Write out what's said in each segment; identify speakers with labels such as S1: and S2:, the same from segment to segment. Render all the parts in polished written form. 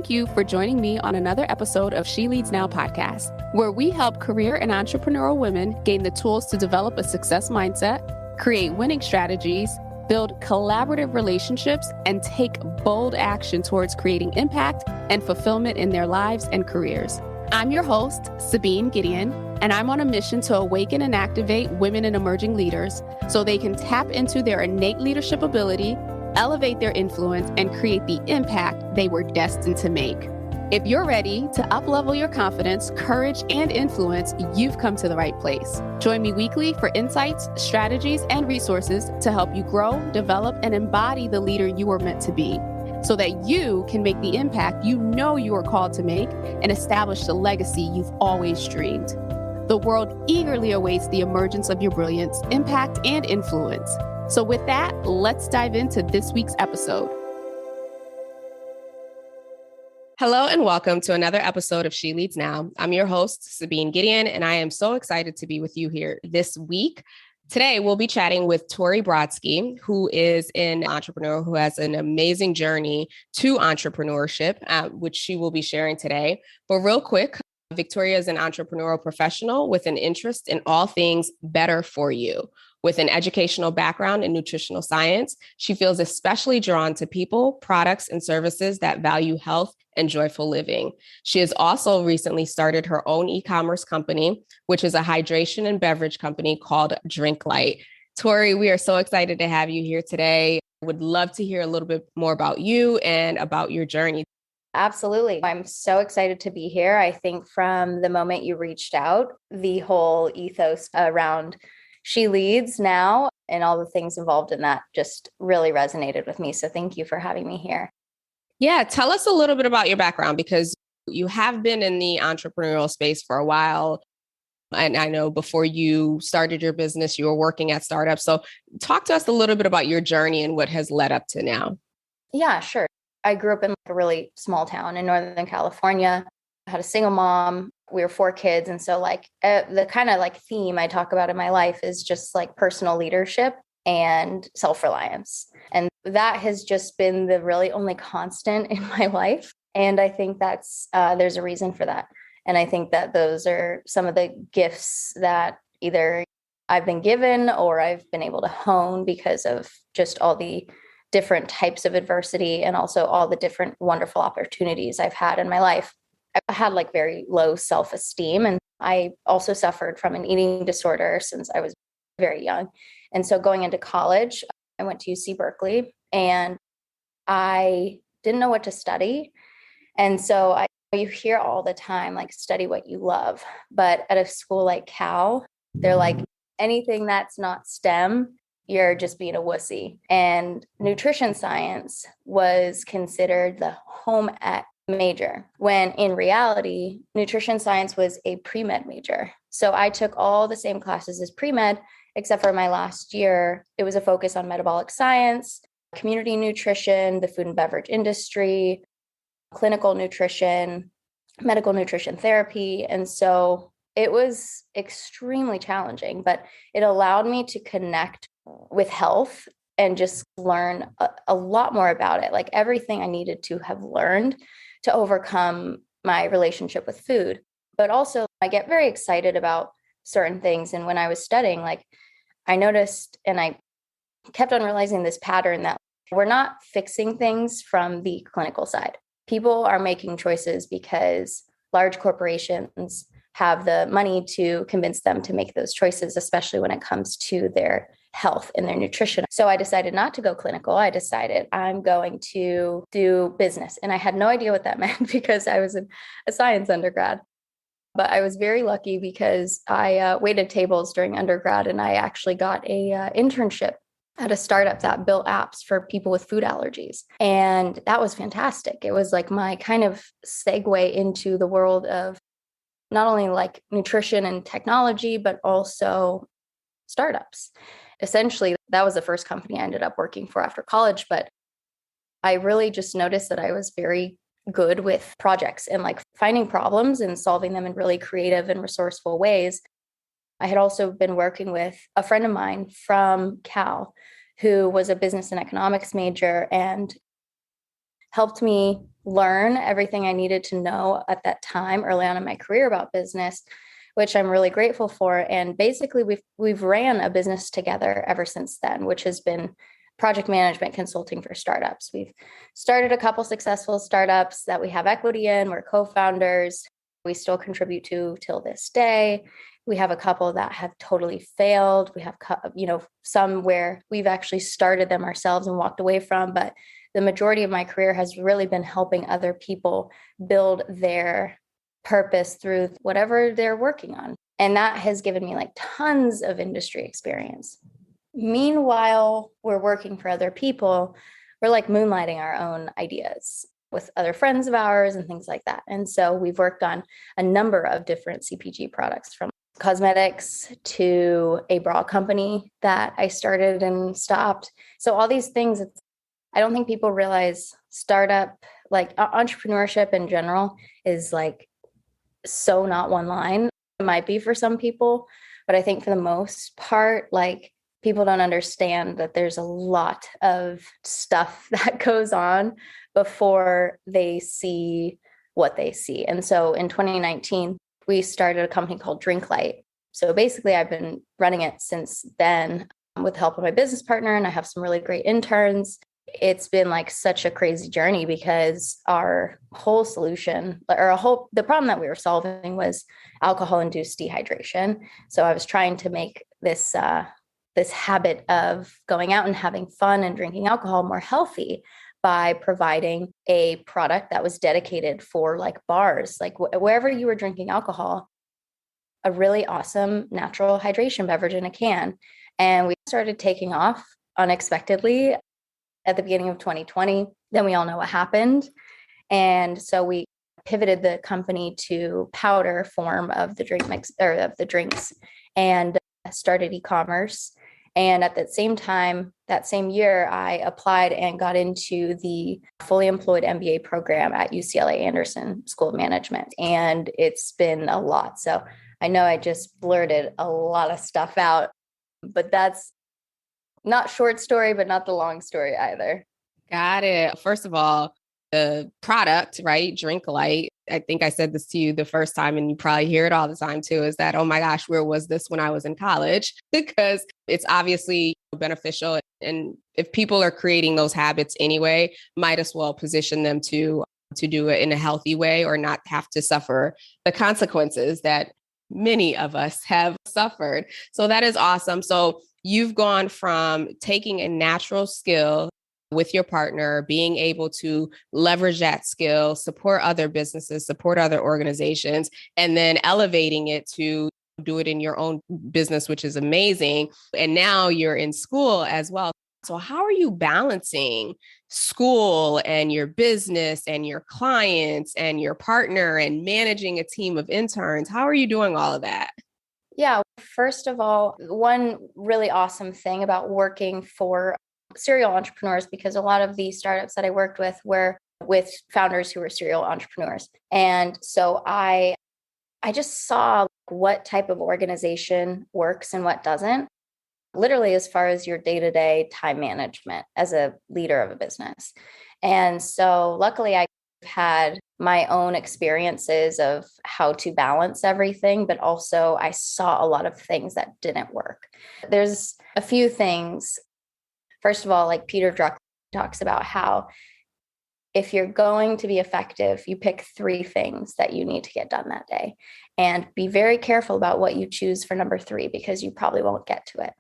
S1: Thank you for joining me on another episode of She Leads Now podcast, where we help career and entrepreneurial women gain the tools to develop a success mindset, create winning strategies, build collaborative relationships, and take bold action towards creating impact and fulfillment in their lives and careers. I'm your host, Sabine Gideon, and I'm on a mission to awaken and activate women and emerging leaders so they can tap into their innate leadership ability, elevate their influence, and create the impact they were destined to make. If you're ready to up-level your confidence, courage, and influence, you've come to the right place. Join me weekly for insights, strategies, and resources to help you grow, develop, and embody the leader you were meant to be, so that you can make the impact you know you are called to make and establish the legacy you've always dreamed. The world eagerly awaits the emergence of your brilliance, impact, and influence. So with that, let's dive into this week's episode. Hello and welcome to another episode of She Leads Now. I'm your host, Sabine Gideon, and I am so excited to be with you here this week. Today, we'll be chatting with Victoria Brodsky, who is an entrepreneur who has an amazing journey to entrepreneurship, which she will be sharing today. But real quick, Victoria is an entrepreneurial professional with an interest in all things better for you. With an educational background in nutritional science, she feels especially drawn to people, products, and services that value health and joyful living. She has also recently started her own e-commerce company, which is a hydration and beverage company called DrinkLyte. Tori, we are so excited to have you here today. Would love to hear a little bit more about you and about your journey.
S2: Absolutely. I'm so excited to be here. I think from the moment you reached out, the whole ethos around She Leads Now and all the things involved in that just really resonated with me. So thank you for having me here.
S1: Yeah, tell us a little bit about your background, because you have been in the entrepreneurial space for a while. And I know before you started your business, you were working at startups. So talk to us a little bit about your journey and what has led up to now.
S2: Yeah, sure. I grew up in a really small town in Northern California. I had a single mom. We were 4 kids. And so the kind of theme I talk about in my life is just personal leadership and self-reliance. And that has just been the really only constant in my life. And I think that's, there's a reason for that. And I think that those are some of the gifts that either I've been given or I've been able to hone because of just all the different types of adversity and also all the different wonderful opportunities I've had in my life. I had very low self-esteem, and I also suffered from an eating disorder since I was very young. And so going into college, I went to UC Berkeley and I didn't know what to study. And so you hear all the time, study what you love. But at a school like Cal, they're like, anything that's not STEM, you're just being a wussy. And nutrition science was considered the home ec major, when in reality, nutrition science was a pre-med major. So I took all the same classes as pre-med, except for my last year, it was a focus on metabolic science, community nutrition, the food and beverage industry, clinical nutrition, medical nutrition therapy. And so it was extremely challenging, but it allowed me to connect with health and just learn a lot more about it, everything I needed to have learned to overcome my relationship with food. But also I get very excited about certain things. And when I was studying, I noticed, and I kept on realizing this pattern that we're not fixing things from the clinical side. People are making choices because large corporations have the money to convince them to make those choices, especially when it comes to their health and their nutrition. So I decided not to go clinical. I decided I'm going to do business. And I had no idea what that meant because I was a science undergrad. But I was very lucky because I waited tables during undergrad and I actually got a internship at a startup that built apps for people with food allergies. And that was fantastic. It was my kind of segue into the world of not only nutrition and technology, but also startups. Essentially, that was the first company I ended up working for after college. But I really just noticed that I was very good with projects and finding problems and solving them in really creative and resourceful ways. I had also been working with a friend of mine from Cal who was a business and economics major, and helped me learn everything I needed to know at that time early on in my career about business, which I'm really grateful for. And basically we've ran a business together ever since then, which has been project management consulting for startups. We've started a couple successful startups that we have equity in. We're co-founders. We still contribute to till this day. We have a couple that have totally failed. We have, some where we've actually started them ourselves and walked away from. But the majority of my career has really been helping other people build their purpose through whatever they're working on. And that has given me like tons of industry experience. Meanwhile, we're working for other people. We're like moonlighting our own ideas with other friends of ours and things like that. And so we've worked on a number of different CPG products, from cosmetics to a bra company that I started and stopped. So all these things, I don't think people realize startup, like entrepreneurship in general, is like so not one line. It might be for some people, but I think for the most part, like people don't understand that there's a lot of stuff that goes on before they see what they see. And so in 2019, we started a company called DrinkLyte. So basically, I've been running it since then with the help of my business partner, and I have some really great interns. It's been like such a crazy journey because our whole solution the problem that we were solving was alcohol-induced dehydration. So I was trying to make this habit of going out and having fun and drinking alcohol more healthy by providing a product that was dedicated for like bars, like wherever you were drinking alcohol, a really awesome natural hydration beverage in a can. And we started taking off unexpectedly at the beginning of 2020. Then we all know what happened. And so we pivoted the company to powder form of the drink mix, or of the drinks, and started ecommerce. And at that same time, that same year, I applied and got into the fully employed MBA program at UCLA Anderson School of Management. And it's been a lot. So I know I just blurted a lot of stuff out, but that's not short story, but not the long story either.
S1: Got it. First of all, the product, right? DrinkLyte. I think I said this to you the first time, and you probably hear it all the time too, is that, oh my gosh, where was this when I was in college? Because it's obviously beneficial. And if people are creating those habits anyway, might as well position them to do it in a healthy way or not have to suffer the consequences that many of us have suffered. So that is awesome. So you've gone from taking a natural skill with your partner, being able to leverage that skill, support other businesses, support other organizations, and then elevating it to do it in your own business, which is amazing. And now you're in school as well. So how are you balancing school and your business and your clients and your partner and managing a team of interns? How are you doing all of that?
S2: Yeah, first of all, one really awesome thing about working for serial entrepreneurs, because a lot of the startups that I worked with were with founders who were serial entrepreneurs. And so I just saw what type of organization works and what doesn't, literally as far as your day-to-day time management as a leader of a business. And so luckily I had my own experiences of how to balance everything, but also I saw a lot of things that didn't work. There's a few things. First of all, like Peter Drucker talks about how if you're going to be effective, you pick 3 things that you need to get done that day, and be very careful about what you choose for number 3, because you probably won't get to it.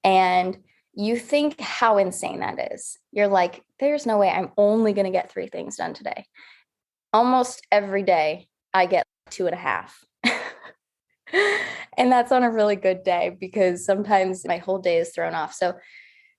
S2: And you think how insane that is. You're like, there's no way I'm only going to get 3 things done today. Almost every day I get 2.5. And that's on a really good day, because sometimes my whole day is thrown off. So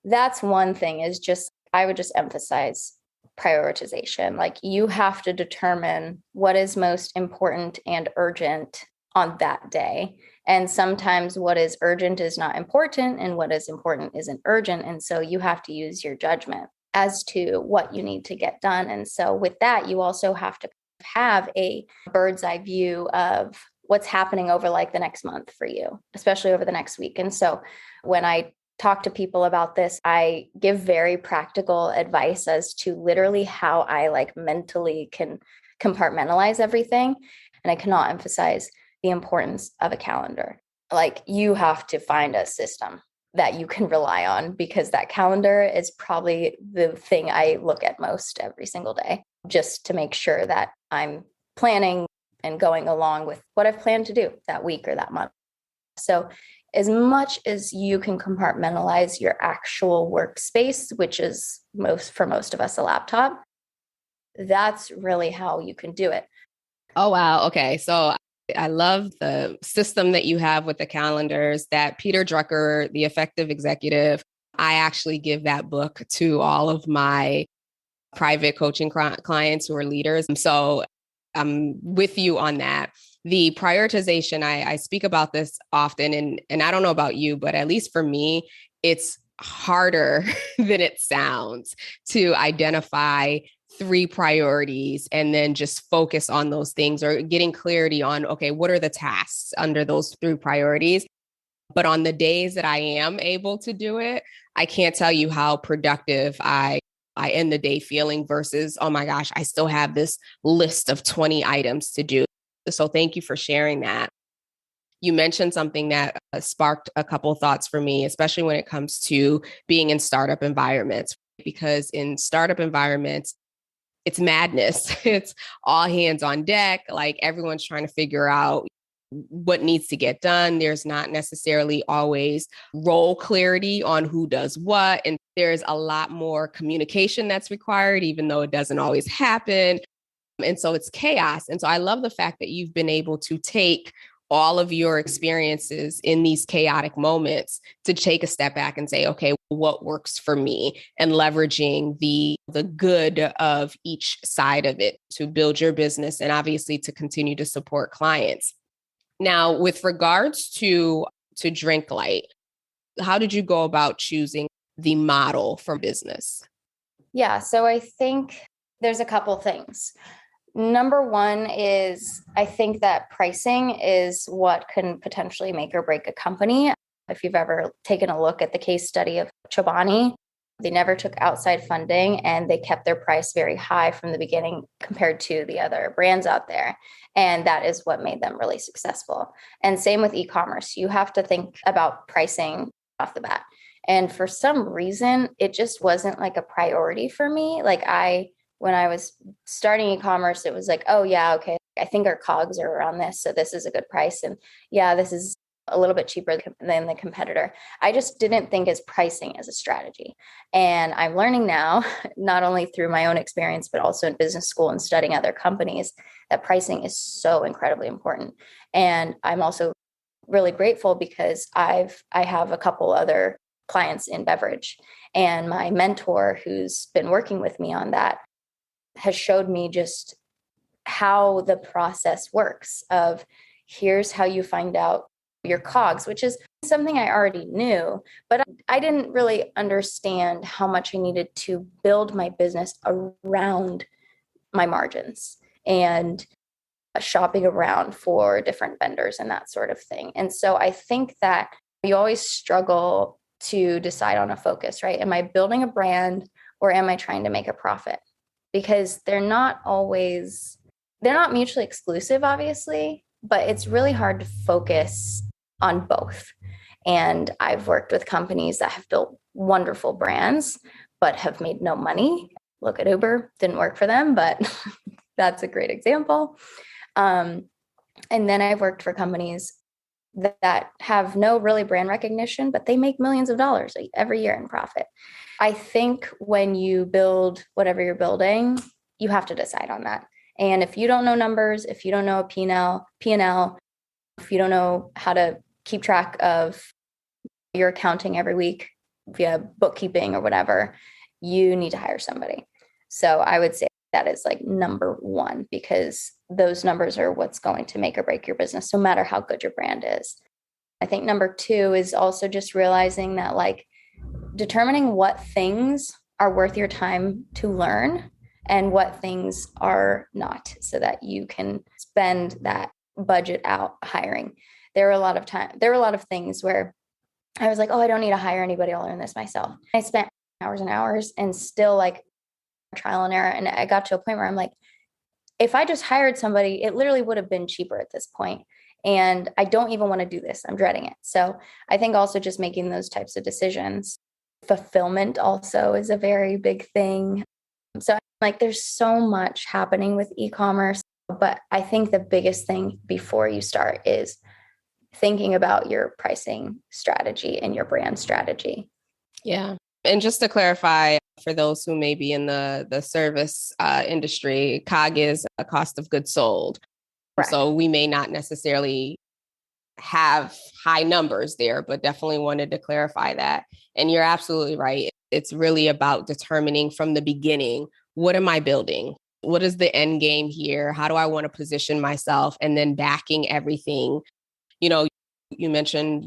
S2: that's one thing, is just, I would just emphasize prioritization. Like, you have to determine what is most important and urgent on that day. And sometimes what is urgent is not important, and what is important isn't urgent. And so you have to use your judgment as to what you need to get done. And so with that, you also have to have a bird's eye view of what's happening over like the next month for you, especially over the next week. And so when I talk to people about this, I give very practical advice as to literally how I like mentally can compartmentalize everything. And I cannot emphasize the importance of a calendar. Like you have to find a system that you can rely on, because that calendar is probably the thing I look at most every single day, just to make sure that I'm planning and going along with what I've planned to do that week or that month. So as much as you can compartmentalize your actual workspace, which is for most of us a laptop, that's really how you can do it.
S1: Oh, wow. Okay. So I love the system that you have with the calendars that Peter Drucker, the effective executive, I actually give that book to all of my private coaching clients who are leaders. So I'm with you on that. The prioritization, I speak about this often, and I don't know about you, but at least for me, it's harder than it sounds to identify 3 priorities and then just focus on those things, or getting clarity on, okay, what are the tasks under those 3 priorities? But on the days that I am able to do it, I can't tell you how productive I end the day feeling versus, oh my gosh, I still have this list of 20 items to do. So thank you for sharing that. You mentioned something that sparked a couple thoughts for me, especially when it comes to being in startup environments, because in startup environments, it's madness. It's all hands on deck. Like everyone's trying to figure out what needs to get done. There's not necessarily always role clarity on who does what. And there's a lot more communication that's required, even though it doesn't always happen. And so it's chaos. And so I love the fact that you've been able to take all of your experiences in these chaotic moments to take a step back and say, okay, what works for me, and leveraging the good of each side of it to build your business and obviously to continue to support clients. Now, with regards to DrinkLyte, how did you go about choosing the model for business?
S2: Yeah, so I think there's a couple things. Number one is I think that pricing is what can potentially make or break a company. If you've ever taken a look at the case study of Chobani, they never took outside funding and they kept their price very high from the beginning compared to the other brands out there. And that is what made them really successful. And same with e-commerce. You have to think about pricing off the bat. And for some reason, it just wasn't like a priority for me. When I was starting e-commerce, it was like, oh yeah, okay, I think our COGS are around this, so this is a good price. And yeah, this is a little bit cheaper than the competitor. I just didn't think as pricing as a strategy. And I'm learning now, not only through my own experience, but also in business school and studying other companies, that pricing is so incredibly important. And I'm also really grateful because I have a couple other clients in beverage, and my mentor who's been working with me on that has showed me just how the process works of here's how you find out your COGS, which is something I already knew, but I didn't really understand how much I needed to build my business around my margins and shopping around for different vendors and that sort of thing. And so I think that you always struggle to decide on a focus, right? Am I building a brand or am I trying to make a profit? Because they're not mutually exclusive, obviously, but it's really hard to focus on both. And I've worked with companies that have built wonderful brands, but have made no money. Look at Uber, didn't work for them, but that's a great example. And then I've worked for companies that have no really brand recognition, but they make millions of dollars every year in profit. I think when you build whatever you're building, you have to decide on that. And if you don't know numbers, if you don't know a P&L, if you don't know how to keep track of your accounting every week via bookkeeping or whatever, you need to hire somebody. So I would say that is like number one, because those numbers are what's going to make or break your business, no matter how good your brand is. I think number two is also just realizing that determining what things are worth your time to learn and what things are not, so that you can spend that budget out hiring. There were a lot of things where I was like, oh, I don't need to hire anybody. I'll learn this myself. I spent hours and hours and still like trial and error. And I got to a point where I'm like, if I just hired somebody, it literally would have been cheaper at this point. And I don't even want to do this. I'm dreading it. So I think also just making those types of decisions. Fulfillment also is a very big thing. So like there's so much happening with e-commerce, but I think the biggest thing before you start is thinking about your pricing strategy and your brand strategy.
S3: Yeah. And just to clarify, for those who may be in the service industry, COG is a cost of goods sold. Correct. So we may not necessarily have high numbers there, but definitely wanted to clarify that. And you're absolutely right. It's really about determining from the beginning, what am I building? What is the end game here? How do I want to position myself? And then backing everything. You know, you mentioned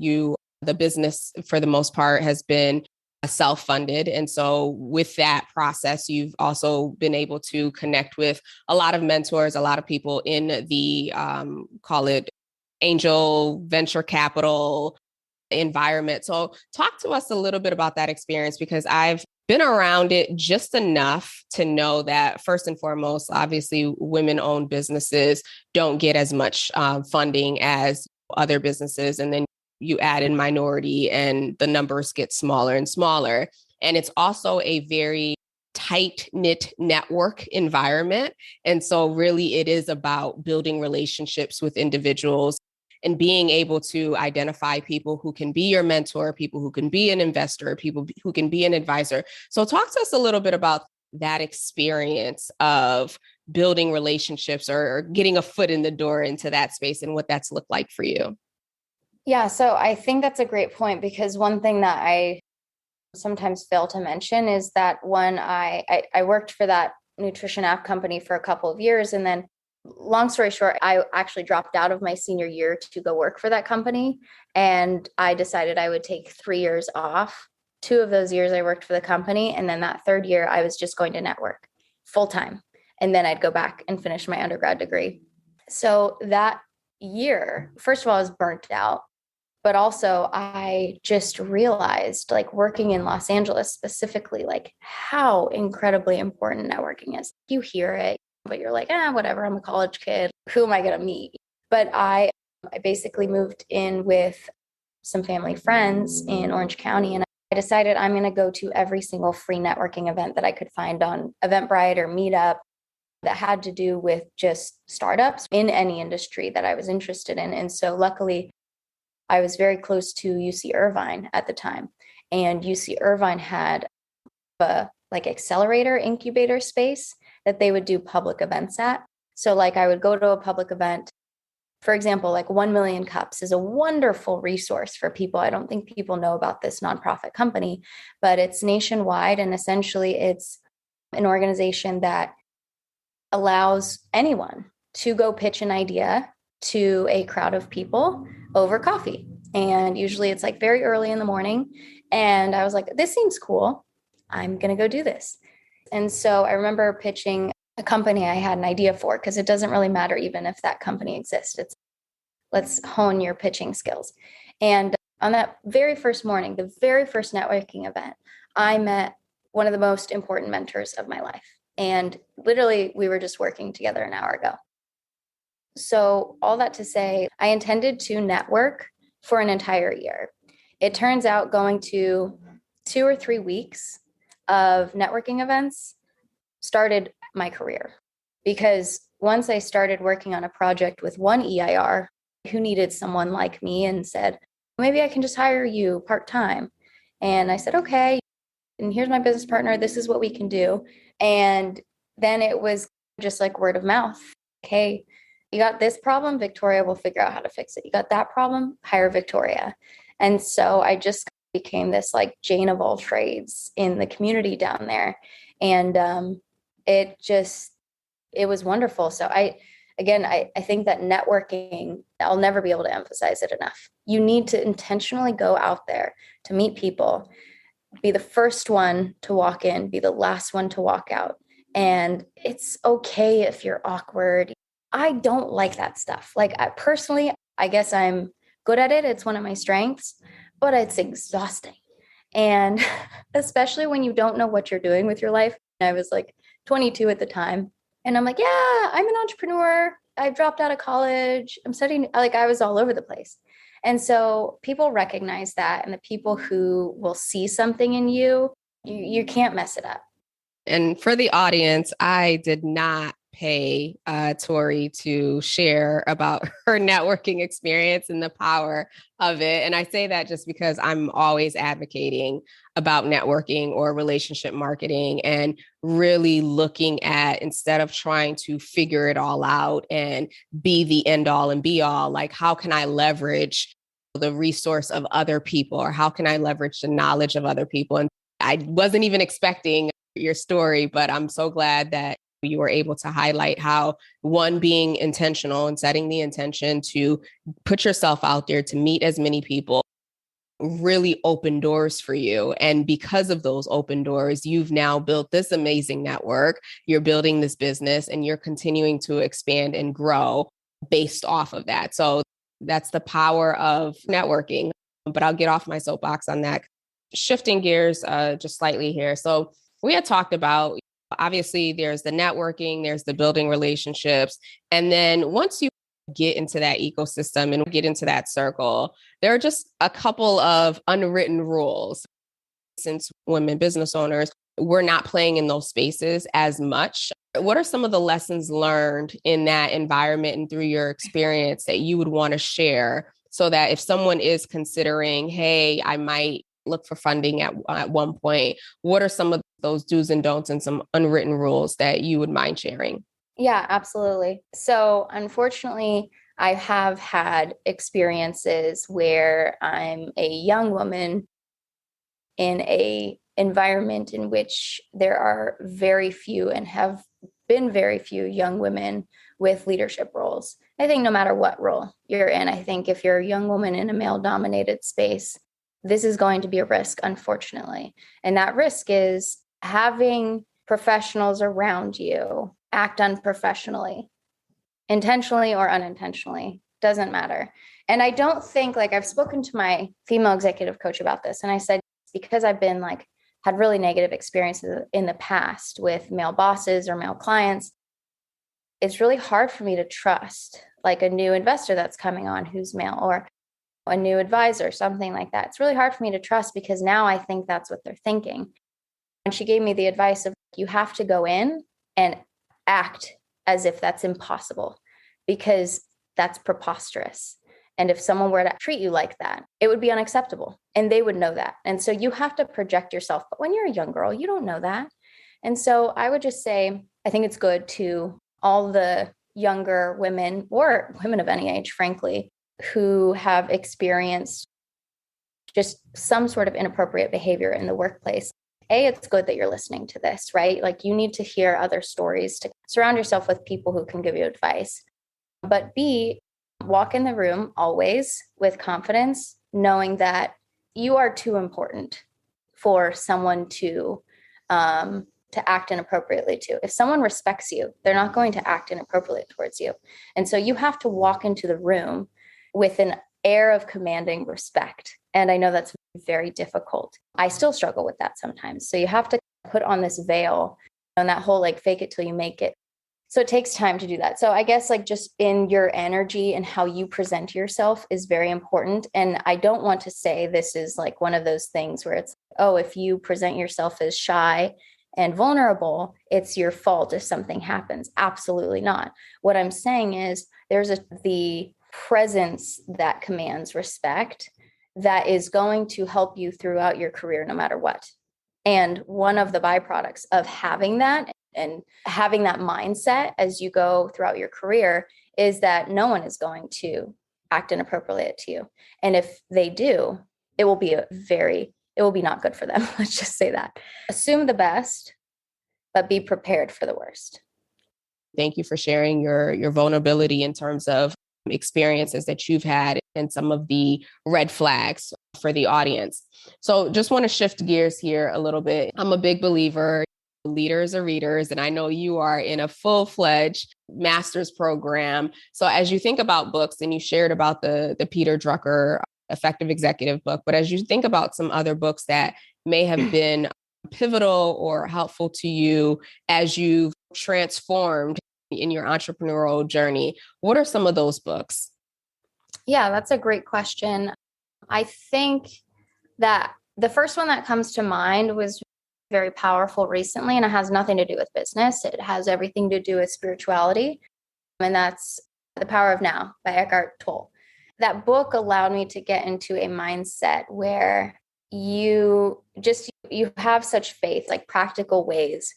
S3: the business for the most part has been self-funded. And so with that process, you've also been able to connect with a lot of mentors, a lot of people in the, call it angel venture capital environment. So talk to us a little bit about that experience, because I've been around it just enough to know that first and foremost, obviously women-owned businesses don't get as much funding as other businesses. And then you add in minority and the numbers get smaller and smaller. And it's also a very tight-knit network environment. And so really it is about building relationships with individuals and being able to identify people who can be your mentor, people who can be an investor, people who can be an advisor. So talk to us a little bit about that experience of building relationships or getting a foot in the door into that space and what that's looked like for you.
S2: Yeah, so I think that's a great point, because one thing that I sometimes fail to mention is that when I worked for that nutrition app company for a couple of years, and then long story short, I actually dropped out of my senior year to go work for that company. And I decided I would take 3 years off. 2 of those years I worked for the company. And then that third year I was just going to network full time. And then I'd go back and finish my undergrad degree. So that year, first of all, I was burnt out. But also I just realized, like, working in Los Angeles specifically, like how incredibly important networking is. You hear it, but you're like, whatever, I'm a college kid. Who am I going to meet? But I basically moved in with some family friends in Orange County. And I decided I'm going to go to every single free networking event that I could find on Eventbrite or Meetup that had to do with just startups in any industry that I was interested in. And so luckily, I was very close to UC Irvine at the time. And UC Irvine had a accelerator incubator space that they would do public events at. So like I would go to a public event, for example, like 1 Million Cups is a wonderful resource for people. I don't think people know about this nonprofit company, but it's nationwide. And essentially it's an organization that allows anyone to go pitch an idea to a crowd of people over coffee. And usually it's like very early in the morning. And I was like, this seems cool. I'm going to go do this. And so I remember pitching a company I had an idea for, because it doesn't really matter even if that company exists. It's let's hone your pitching skills. And on that very first morning, the very first networking event, I met one of the most important mentors of my life. And literally we were just working together an hour ago. So all that to say, I intended to network for an entire year. It turns out going to 2 or 3 weeks of networking events started my career, because once I started working on a project with one EIR who needed someone like me and said, maybe I can just hire you part-time. And I said, okay, and here's my business partner. This is what we can do. And then it was just like word of mouth. Okay, you got this problem, Victoria will figure out how to fix it. You got that problem, hire Victoria. And so I just became this like Jane of all trades in the community down there. And it was wonderful. So I think that networking, I'll never be able to emphasize it enough. You need to intentionally go out there to meet people, be the first one to walk in, be the last one to walk out. And it's okay if you're awkward. I don't like that stuff. Like I personally, I guess I'm good at it. It's one of my strengths, but it's exhausting. And especially when you don't know what you're doing with your life. I was like 22 at the time. And I'm like, yeah, I'm an entrepreneur. I dropped out of college. I'm studying, like I was all over the place. And so people recognize that. And the people who will see something in you, you can't mess it up.
S3: And for the audience, I did not pay Tori to share about her networking experience and the power of it. And I say that just because I'm always advocating about networking or relationship marketing and really looking at, instead of trying to figure it all out and be the end all and be all, like, how can I leverage the resource of other people, or how can I leverage the knowledge of other people? And I wasn't even expecting your story, but I'm so glad that you were able to highlight how, one, being intentional and setting the intention to put yourself out there to meet as many people really open doors for you. And because of those open doors, you've now built this amazing network. You're building this business and you're continuing to expand and grow based off of that. So that's the power of networking. But I'll get off my soapbox on that. Shifting gears just slightly here. So we had talked about, obviously, there's the networking, there's the building relationships. And then once you get into that ecosystem and get into that circle, there are just a couple of unwritten rules. Since women business owners, we're not playing in those spaces as much. What are some of the lessons learned in that environment and through your experience that you would want to share, so that if someone is considering, hey, I might look for funding at one point, what are some of those do's and don'ts and some unwritten rules that you would mind sharing?
S2: Yeah, absolutely. So unfortunately, I have had experiences where I'm a young woman in a environment in which there are very few and have been very few young women with leadership roles. I think no matter what role you're in, I think if you're a young woman in a male-dominated space, this is going to be a risk, unfortunately. And that risk is having professionals around you act unprofessionally, intentionally or unintentionally, doesn't matter. And I don't think, like, I've spoken to my female executive coach about this, and I said, because I've been like, had really negative experiences in the past with male bosses or male clients, it's really hard for me to trust like a new investor that's coming on who's male, or a new advisor, something like that. It's really hard for me to trust because now I think that's what they're thinking. And she gave me the advice of, you have to go in and act as if that's impossible, because that's preposterous. And if someone were to treat you like that, it would be unacceptable. And they would know that. And so you have to project yourself. But when you're a young girl, you don't know that. And so I would just say, I think it's good to all the younger women, or women of any age, frankly, who have experienced just some sort of inappropriate behavior in the workplace. A, it's good that you're listening to this, right? Like, you need to hear other stories, to surround yourself with people who can give you advice. But B, walk in the room always with confidence, knowing that you are too important for someone to act inappropriately to. If someone respects you, they're not going to act inappropriately towards you. And so you have to walk into the room with an air of commanding respect. And I know that's very difficult. I still struggle with that sometimes. So you have to put on this veil and that whole like fake it till you make it. So it takes time to do that. So I guess like just in your energy and how you present yourself is very important. And I don't want to say this is like one of those things where it's, oh, if you present yourself as shy and vulnerable, it's your fault if something happens. Absolutely not. What I'm saying is there's the presence that commands respect that is going to help you throughout your career, no matter what. And one of the byproducts of having that and having that mindset as you go throughout your career is that no one is going to act inappropriately to you. And if they do, it will be not good for them. Let's just say that. Assume the best, but be prepared for the worst.
S3: Thank you for sharing your vulnerability in terms of experiences that you've had and some of the red flags for the audience. So just want to shift gears here a little bit. I'm a big believer, leaders are readers, and I know you are in a full-fledged master's program. So as you think about books, and you shared about the Peter Drucker effective executive book, but as you think about some other books that may have been pivotal or helpful to you as you've transformed in your entrepreneurial journey, what are some of those books?
S2: Yeah, that's a great question. I think that the first one that comes to mind was very powerful recently, and it has nothing to do with business. It has everything to do with spirituality. And that's The Power of Now by Eckhart Tolle. That book allowed me to get into a mindset where you have such faith, like practical ways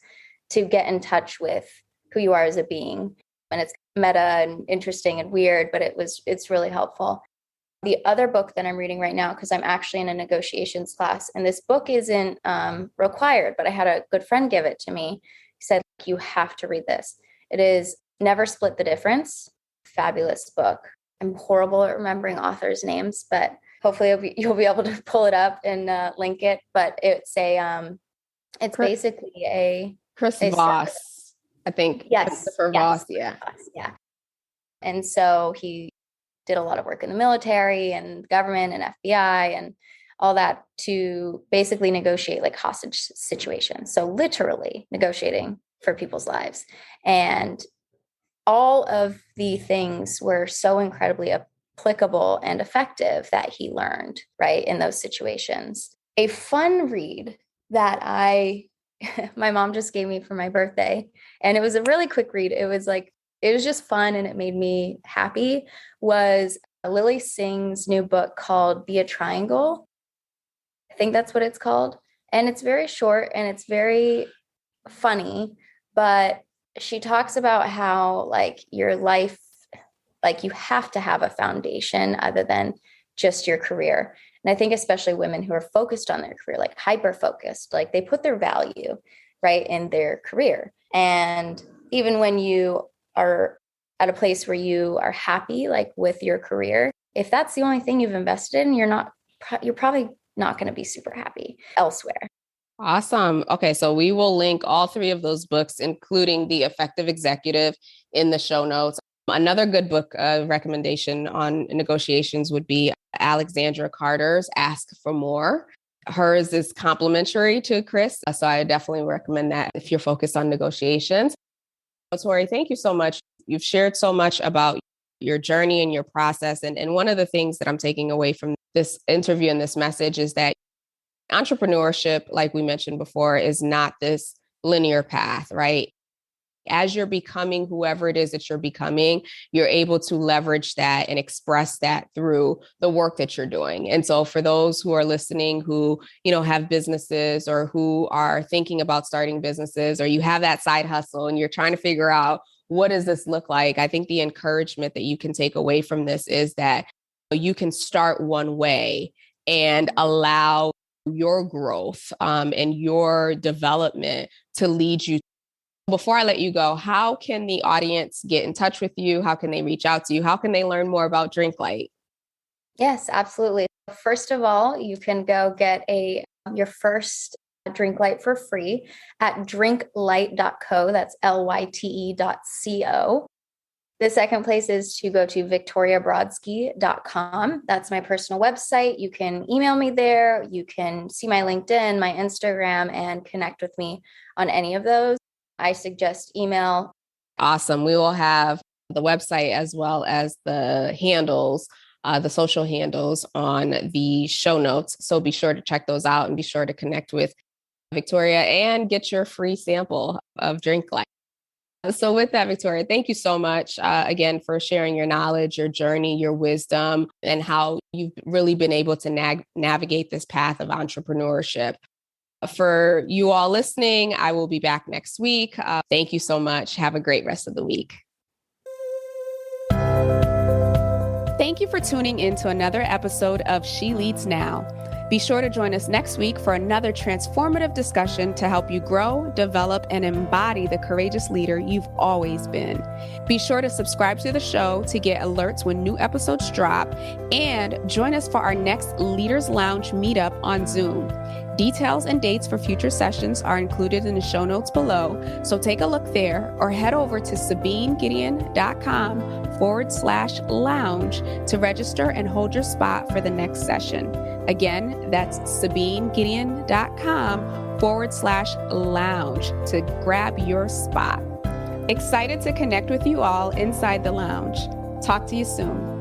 S2: to get in touch with who you are as a being. And it's meta and interesting and weird, but it's really helpful. The other book that I'm reading right now, because I'm actually in a negotiations class, and this book isn't required, but I had a good friend give it to me. He said, you have to read this. It is Never Split the Difference. Fabulous book. I'm horrible at remembering authors' names, but hopefully you'll be able to pull it up and link it. But it's basically a
S3: Chris Voss, I think.
S2: Yes.
S3: Christopher Voss, yeah.
S2: Yeah. And so he did a lot of work in the military and government and FBI and all that to basically negotiate like hostage situations. So literally negotiating for people's lives. And all of the things were so incredibly applicable and effective that he learned, right, in those situations. A fun read that my mom just gave me for my birthday, and it was a really quick read. It was just fun and it made me happy, was Lily Singh's new book called Be a Triangle. I think that's what it's called. And it's very short and it's very funny, but she talks about how like your life, like you have to have a foundation other than just your career. And I think especially women who are focused on their career, like hyper-focused, like they put their value right in their career. And even when you are at a place where you are happy, like with your career, if that's the only thing you've invested in, you're probably not going to be super happy elsewhere.
S3: Awesome. Okay, so we will link all three of those books, including The Effective Executive, in the show notes. Another good book recommendation on negotiations would be Alexandra Carter's Ask for More. Hers is complimentary to Chris, so I definitely recommend that if you're focused on negotiations. Tori, thank you so much. You've shared so much about your journey and your process. And one of the things that I'm taking away from this interview and this message is that entrepreneurship, like we mentioned before, is not this linear path, right? As you're becoming whoever it is that you're becoming, you're able to leverage that and express that through the work that you're doing. And so for those who are listening, who, have businesses or who are thinking about starting businesses, or you have that side hustle and you're trying to figure out what does this look like? I think the encouragement that you can take away from this is that you can start one way and allow your growth and your development to lead you. Before I let you go, how can the audience get in touch with you? How can they reach out to you? How can they learn more about DrinkLyte?
S2: Yes, absolutely. First of all, you can go get your first DrinkLyte for free at DrinkLyte.co. That's LYTE.co. The second place is to go to VictoriaBrodsky.com. That's my personal website. You can email me there. You can see my LinkedIn, my Instagram, and connect with me on any of those. I suggest email.
S3: Awesome. We will have the website as well as the handles, the social handles on the show notes. So be sure to check those out and be sure to connect with Victoria and get your free sample of DrinkLyte. So with that, Victoria, thank you so much again for sharing your knowledge, your journey, your wisdom, and how you've really been able to navigate this path of entrepreneurship. For you all listening, I will be back next week. Thank you so much. Have a great rest of the week.
S1: Thank you for tuning in to another episode of She Leads Now. Be sure to join us next week for another transformative discussion to help you grow, develop, and embody the courageous leader you've always been. Be sure to subscribe to the show to get alerts when new episodes drop, and join us for our next Leaders Lounge meetup on Zoom. Details and dates for future sessions are included in the show notes below, so take a look there or head over to SabineGideon.com/lounge to register and hold your spot for the next session. Again, that's SabineGideon.com/lounge to grab your spot. Excited to connect with you all inside the lounge. Talk to you soon.